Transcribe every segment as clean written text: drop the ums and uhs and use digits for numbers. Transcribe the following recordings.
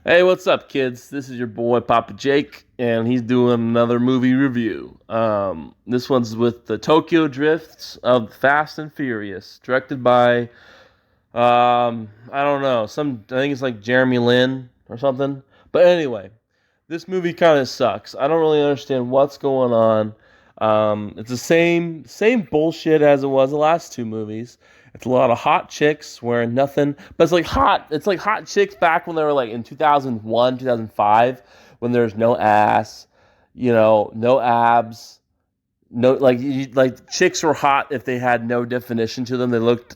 Hey, what's up, kids? This is your boy Papa Jake, and he's doing another movie review. This one's with the Tokyo Drifts of Fast and Furious, directed by I don't know, I think it's like Jeremy Lin or something. But anyway, this movie kind of sucks. I don't really understand what's going on. It's the same bullshit as it was the last two movies. It's a lot of hot chicks wearing nothing, but it's like hot. It's like hot chicks back when they were like in 2001, 2005, when there's no ass, no abs, no like chicks were hot if they had no definition to them.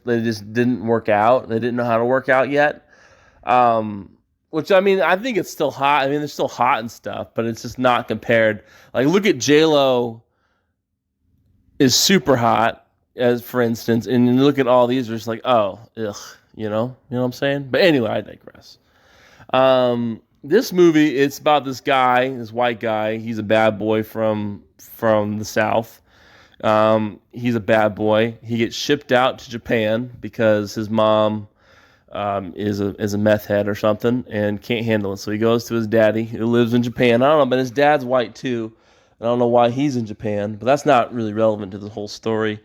They just didn't work out. They didn't know how to work out yet. Which I mean, I think it's still hot. I mean, they're still hot and stuff, but it's just not compared. Like, look at J Lo is super hot, as for instance, and you look at all these, are just like, oh, ugh, you know what I'm saying. But anyway, I digress. This movie, it's about this guy, this white guy. He's a bad boy from the South. He's a bad boy. He gets shipped out to Japan because his mom is a meth head or something and can't handle it. So he goes to his daddy who lives in Japan. I don't know, but his dad's white too. I don't know why he's in Japan, but that's not really relevant to the whole story.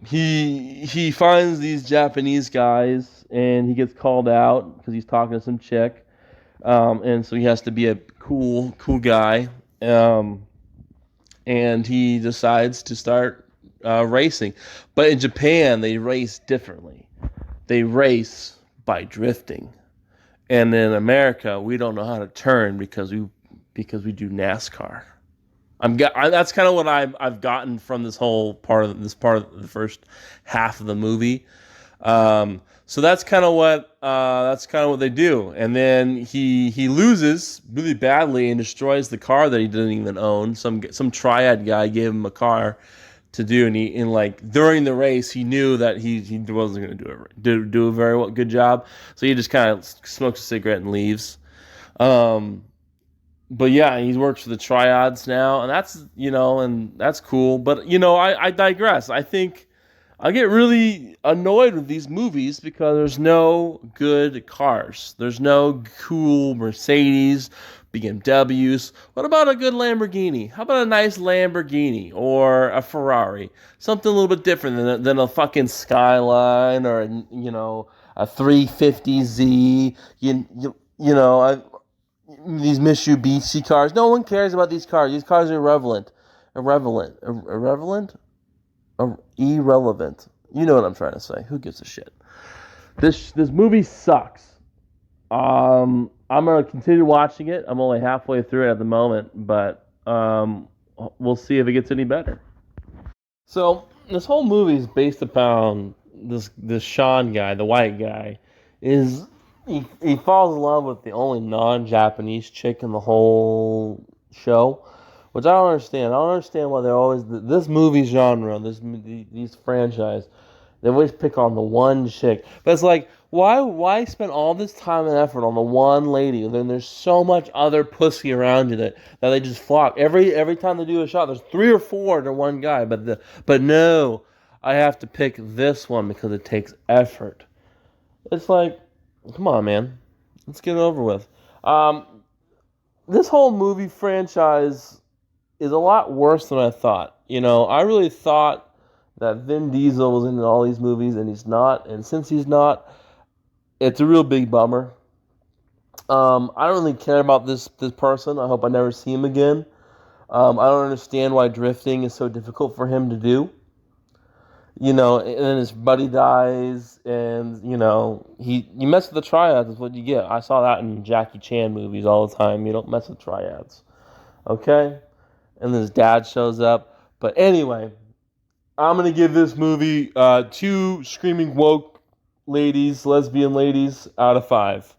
He finds these Japanese guys and he gets called out because he's talking to some chick, and so he has to be a cool guy. And he decides to start racing, but in Japan they race differently. They race by drifting, and in America we don't know how to turn because we do NASCAR. That's kind of what I've gotten from this part of the first half of the movie. So that's kind of what they do, and then he loses really badly and destroys the car that he didn't even own. Some triad guy gave him a car to do, and like during the race he knew that he wasn't going to do a very good job, so he just kind of smokes a cigarette and leaves. Um, but yeah, he works for the triads now, and that's cool. But I digress. I think I get really annoyed with these movies because there's no good cars. There's no cool Mercedes, BMWs. What about a good Lamborghini? How about a nice Lamborghini or a Ferrari? Something a little bit different than a fucking Skyline or a 350Z. These Mitsubishi cars. No one cares about these cars. These cars are irrelevant. You know what I'm trying to say. Who gives a shit? This movie sucks. I'm gonna continue watching it. I'm only halfway through it at the moment, but we'll see if it gets any better. So this whole movie is based upon this Sean guy, the white guy, is he falls in love with the only non-Japanese chick in the whole show, which I don't understand. I don't understand why they're always this movie genre, these franchise. They always pick on the one chick, but it's like why spend all this time and effort on the one lady and then there's so much other pussy around you that they just flock every time they do a shot. There's three or four to one guy, but no, I have to pick this one because it takes effort. It's like, come on, man, let's get it over with. Um, this whole movie franchise is a lot worse than I thought. I really thought that Vin Diesel was in all these movies, and he's not. And since he's not, it's a real big bummer. I don't really care about this person. I hope I never see him again. I don't understand why drifting is so difficult for him to do. And then his buddy dies, and you mess with the triads is what you get. I saw that in Jackie Chan movies all the time. You don't mess with triads, okay? And then his dad shows up. But anyway, I'm gonna give this movie two screaming woke lesbian ladies out of five.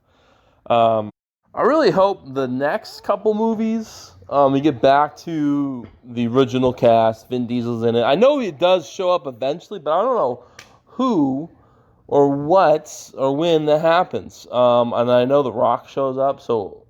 I really hope the next couple movies we get back to the original cast. Vin Diesel's in it. I know he does show up eventually, but I don't know who or what or when that happens. And I know The Rock shows up, so